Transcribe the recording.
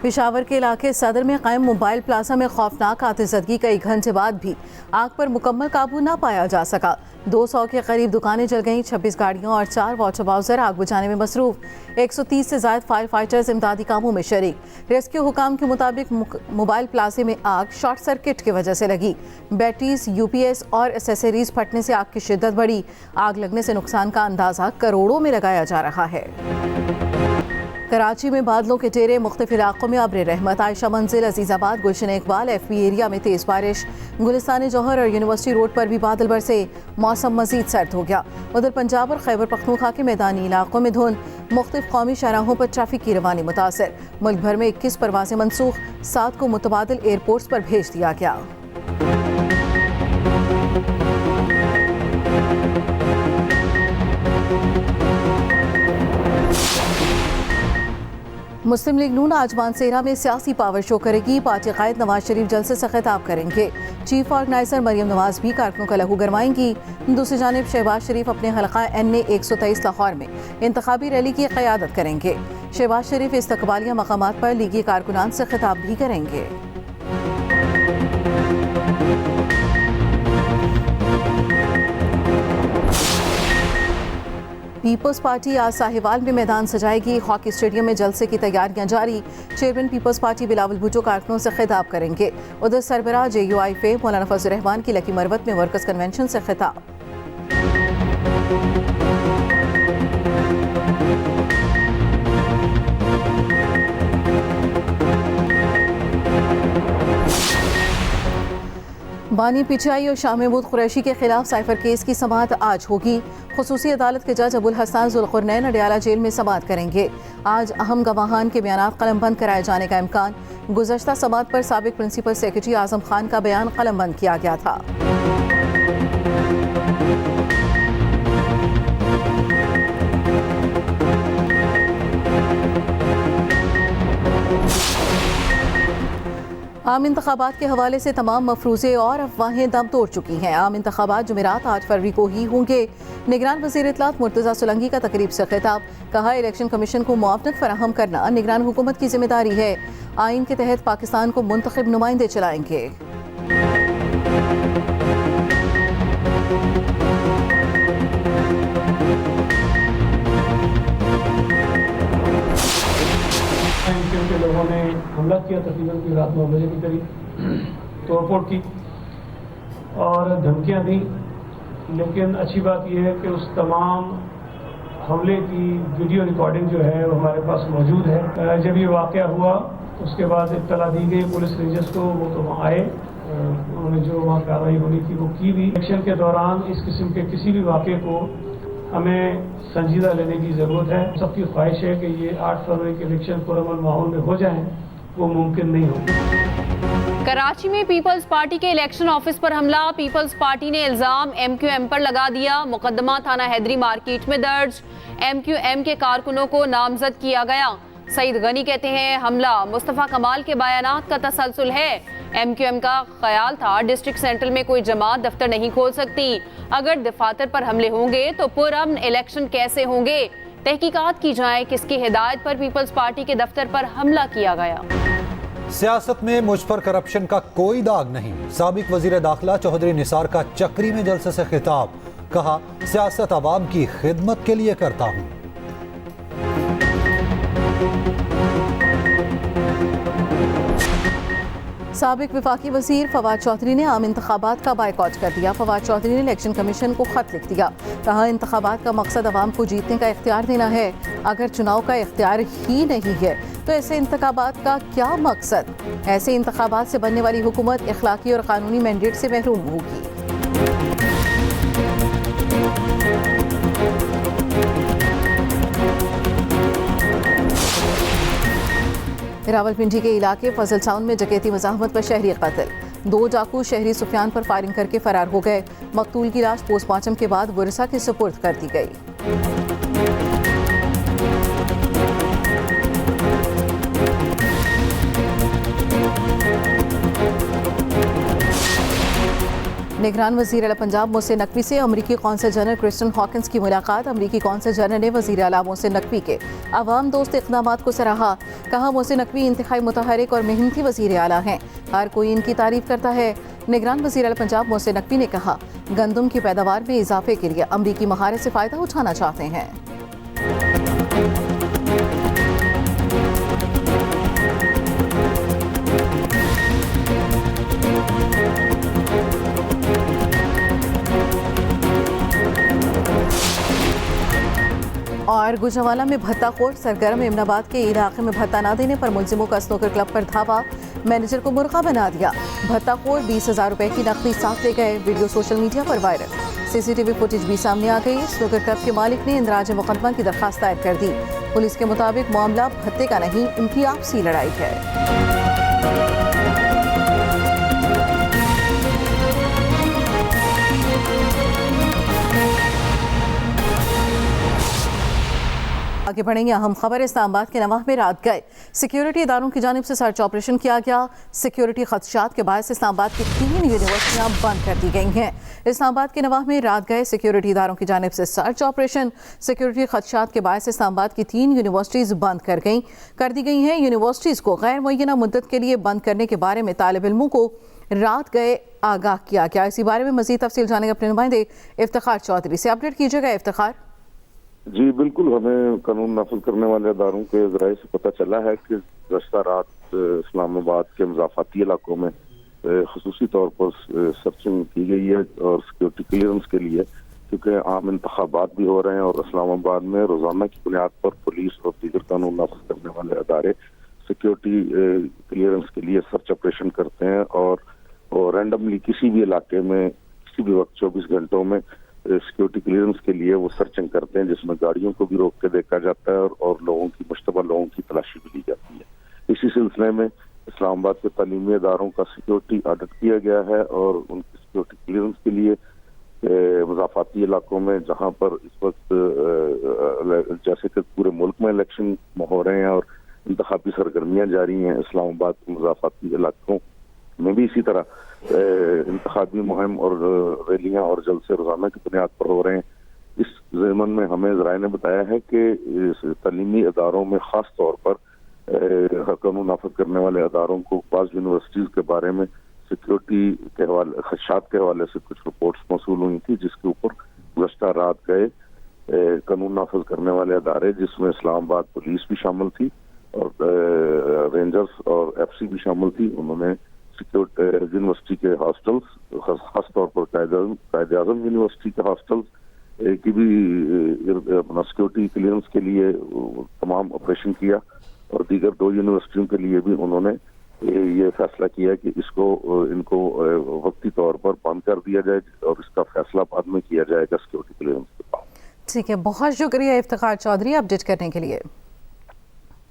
पेशावर के इलाके सदर में कायम मोबाइल प्लाजा में खौफनाक आतिशबाजी कई घंटे बाद भी आग पर मुकम्मल काबू न पाया जा सका। 200 के करीब दुकानें जल गईं, 26 गाड़ियों और 4 वाटर बाउजर आग बुझाने में मसरूफ। 130 से ज्यादा फायर फाइटर्स इमदादी कामों में शरीक। रेस्क्यू हुकाम के मुताबिक मोबाइल प्लाजे में आग शॉर्ट सर्किट की वजह से लगी। बैटरीज, यूपीएस और एसेसरीज फटने से आग की शिद्दत बढ़ी। आग लगने से नुकसान का अंदाजा करोड़ों में लगाया जा रहा है। कराची में बादलों के डेरे, मुख्तलिफ इलाकों में अब्र रहमत। आयशा मंजिल, अजीजाबाद, गुलशन इकबाल, FB एरिया में तेज़ बारिश। गुलिस्तान जौहर और यूनिवर्सिटी रोड पर भी बादल बरसे। मौसम मजीद सर्द हो गया। उधर पंजाब और खैबर पख्तूनख्वा के मैदानी इलाकों में धुंध। मुख्तलिफ कौमी शाहराहों पर ट्रैफिक की रवानी मुतासर। मुल्क भर में 21 परवाजें मनसूख, 7 को मुतबादिल एयरपोर्ट्स पर भेज दिया गया। मुस्लिम लीग नून आज मानसेरा में सियासी पावर शो करेगी। पार्टी कायद नवाज शरीफ जलसे से खिताब करेंगे। चीफ ऑर्गेनाइजर मरियम नवाज भी कारकुनों का लहू गरमाएंगी। दूसरी जानिब शहबाज शरीफ अपने हलका NA 123 लाहौर में इंतखाबी रैली की क़यादत करेंगे। शहबाज शरीफ इस्तकबालिया मकामात पर लीगी कारकुनान से खिताब भी करेंगे। पीपल्स पार्टी आज साहिवाल में मैदान सजाएगी। हॉकी स्टेडियम में जलसे की तैयारियां जारी। चेयरमैन पीपल्स पार्टी बिलावल भुट्टो कारकुनों से खिताब करेंगे। उधर सरबराह JUI फे मौलाना फजल रहमान की लकी मरवत में वर्कर्स कन्वेंशन से खिताब। बानी PTI और शाह महमूद कुरैशी के खिलाफ साइफर केस की समाअत आज होगी। खुसूसी अदालत के जज अबुल हसन जुल्कुरनैन अडियाला जेल में समाअत करेंगे। आज अहम गवाहान के बयानात कलमबंद कराए जाने का इम्कान। गुज़श्ता समाअत पर साबिक प्रिंसिपल सेक्रेटरी आजम खान का बयान कलमबंद किया गया था। आम इंतखाबात के हवाले से तमाम मफरूज़े और अफवाहें दम तोड़ चुकी हैं। आम इंतखाबात जुमेरात 8 फरवरी को ही होंगे। निगरान वज़ीर इत्तलात मुर्तज़ा सुलंगी का तकरीब से खिताब। कहा, इलेक्शन कमीशन को मुआवनत फराहम करना निगरान हुकूमत की जिम्मेदारी है। आइन के तहत पाकिस्तान को मुंतखब नुमाइंदे चलाएंगे। के लोगों ने हमला किया, तकरीबन की रात 9 बजे के करीब तोड़फोड़ की और धमकियां दी। लेकिन अच्छी बात यह है कि उस तमाम हमले की वीडियो रिकॉर्डिंग जो है वो हमारे पास मौजूद है। जब ये वाक़या हुआ उसके बाद इत्तला दी गई पुलिस रेंजर्स को, वो तो वहाँ आए, उन्होंने जो वहाँ कार्रवाई होनी थी वो की भी। इलेक्शन के दौरान इस किस्म के किसी भी वाक़े को हमें संजीदा लेने की ज़रूरत है। सबकी ख्वाहिश है कि ये 8 फरवरी के इलेक्शन पुरअमन माहौल में हो जाएं, वो मुमकिन नहीं हो। कराची में पीपल्स पार्टी के इलेक्शन ऑफिस पर हमला। पीपल्स पार्टी ने इल्ज़ाम MQM पर लगा दिया। मुकदमा थाना हैदरी मार्केट में दर्ज। MQM के कारकुनों को नामजद किया गया। सईद गनी कहते हैं, हमला मुस्तफ़ा कमाल के बयानात का तसलसल है। MQM का ख्याल था डिस्ट्रिक्ट सेंट्रल में कोई जमात दफ्तर नहीं खोल सकती। अगर दफातर पर हमले होंगे तो पुरअमन इलेक्शन कैसे होंगे? तहकीकात की जाए किसकी हिदायत पर पीपल्स पार्टी के दफ्तर पर हमला किया गया। सियासत में मुझ पर करप्शन का कोई दाग नहीं। साबिक वजीर दाखिला चौधरी निसार का चक्री में जलसे से खिताब। कहा, सियासत अवाम की खिदमत के लिए करता हूँ। साबिक वफाकी वजीर फवाद चौधरी ने आम इंतखाबात का बायकॉट कर दिया। फवाद चौधरी ने इलेक्शन कमीशन को खत लिख दिया। कहा, इंतखाबात का मकसद अवाम को जीतने का इख्तियार देना है। अगर चुनाव का इख्तियार ही नहीं है तो ऐसे इंतखाबात का क्या मकसद? ऐसे इंतखाबात से बनने वाली हुकूमत इखलाकी और कानूनी मैंडेट से महरूम होगी। रावलपिंडी के इलाके फजल टाउन में डकैती मज़ाहमत पर शहरी कत्ल। 2 डाकू शहरी सुफियान पर फायरिंग करके फरार हो गए। मकतूल की लाश पोस्टमार्टम के बाद वर्सा के सुपुर्द कर दी गई। निगरान वज़ीर आला पंजाब मोहसिन नकवी से अमरीकी कौंसल जनरल क्रिस्टन हॉकिंस की मुलाकात। अमरीकी कौंसल जनरल ने वज़ीर आला मोहसिन नकवी के अवाम दोस्त इक़दामात को सराहा। कहा मोहसिन नकवी इंतहाई मुतहरिक और मेहनती वज़ीर आला हैं, हर कोई इनकी तारीफ करता है। निगरान वज़ीर आला पंजाब मोहसिन नकवी ने कहा गंदम की पैदावार में इजाफे के लिए अमरीकी महारत से फ़ायदा उठाना चाहते हैं। और गुजरावाला में भत्ताखोर सरगर्म। इमनाबाद के इलाके में भत्ता न देने पर मुलजिमों का स्नूकर क्लब पर धावा, मैनेजर को मुर्गा बना दिया। भत्ताखोर 20,000 रुपए की नकदी साथ ले गए। वीडियो सोशल मीडिया पर वायरल। सीसीटीवी फुटेज भी सामने आ गई। स्नूकर क्लब के मालिक ने इंदराज मुकदमा की दरखास्त दायर कर दी। पुलिस के मुताबिक मामला भत्ते का नहीं, इनकी आपसी लड़ाई है। आगे बढ़ेंगे। अहम खबर इस्लामाबाद के नवाह में रात गए सिक्योरिटी इदारों की जानिब से सर्च ऑपरेशन किया गया। सिक्योरिटी खदशात के बायस इस्लामाबाद की 3 यूनिवर्सिटियां बंद कर दी गई हैं। इस्लामाबाद के नवाह में रात गए सिक्योरिटी इदारों की जानिब से सर्च ऑपरेशन। सिक्योरिटी खदशात के बायस इस्लामाबाद की 3 यूनिवर्सिटीज़ बंद कर दी गई हैं। यूनिवर्सिटीज़ को गैर मुअय्यना मुद्दत के लिए बंद करने के बारे में तालिब इल्मों को रात गए आगाह किया गया। इसी बारे में मज़ीद तफसील जानेंगे अपने नुमाइंदे इफ्तिखार चौधरी से। अपडेट कीजिएगा इफ्तिखार। जी बिल्कुल, हमें कानून नाफिज करने वाले अदारों के जराए से पता चला है कि गुज़श्ता रात इस्लामाबाद के मुज़ाफ़ाती इलाकों में खुसूसी तौर पर सर्चिंग की गई है और सिक्योरिटी क्लियरेंस के लिए, क्योंकि आम इंतखाबात भी हो रहे हैं और इस्लामाबाद में रोज़ाना की बुनियाद पर पुलिस और दीगर कानून नाफिज करने वाले अदारे सिक्योरिटी क्लियरेंस के लिए सर्च ऑपरेशन करते हैं और रैंडमली किसी भी इलाके में किसी भी वक्त 24 घंटों में सिक्योरिटी क्लियरेंस के लिए वो सर्चिंग करते हैं, जिसमें गाड़ियों को भी रोक के देखा जाता है और लोगों की मुश्तबा लोगों की तलाशी भी ली जाती है। इसी सिलसिले में इस्लामाबाद के तालीमी इदारों का सिक्योरिटी ऑडिट किया गया है और उनकी सिक्योरिटी क्लियरेंस के लिए मुज़ाफ़ाती इलाकों में, जहाँ पर इस वक्त जैसे कि पूरे मुल्क में इलेक्शन हो रहे हैं और इंतखाबी सरगर्मियाँ जारी हैं, इस्लामाबाद के मुज़ाफ़ाती इलाकों में भी इसी तरह इंतखाबी मुहिम और रैलियां और जलसे रोजाना की बुनियाद पर हो रहे हैं। इस ज़मन में हमें ज़राए ने बताया है कि तालीमी इदारों में ख़ास तौर पर कानून नाफिज करने वाले इदारों को बाज़ यूनिवर्सिटीज़ के बारे में सिक्योरिटी के हवाले खदशात के हवाले से कुछ रिपोर्ट्स मौसूल हुई थी, जिसके ऊपर गुज़श्ता रात गए कानून नाफिज करने वाले अदारे, जिसमें इस्लामाबाद पुलिस भी शामिल थी और रेंजर्स और FC भी शामिल थी, उन्होंने सिक्योरिटी यूनिवर्सिटी के हॉस्टल्स, खास तौर पर कायदे आज़म यूनिवर्सिटी के हॉस्टल्स की भी अपना सिक्योरिटी क्लियरेंस के लिए तमाम ऑपरेशन किया और दीगर 2 यूनिवर्सिटियों के लिए भी उन्होंने ये फैसला किया कि इनको वक्ती तौर पर बंद कर दिया जाए और इसका फैसला बाद में किया जाएगा सिक्योरिटी क्लियरेंस के बाद। ठीक है, बहुत शुक्रिया इफ्तिखार चौधरी अपडेट करने के लिए।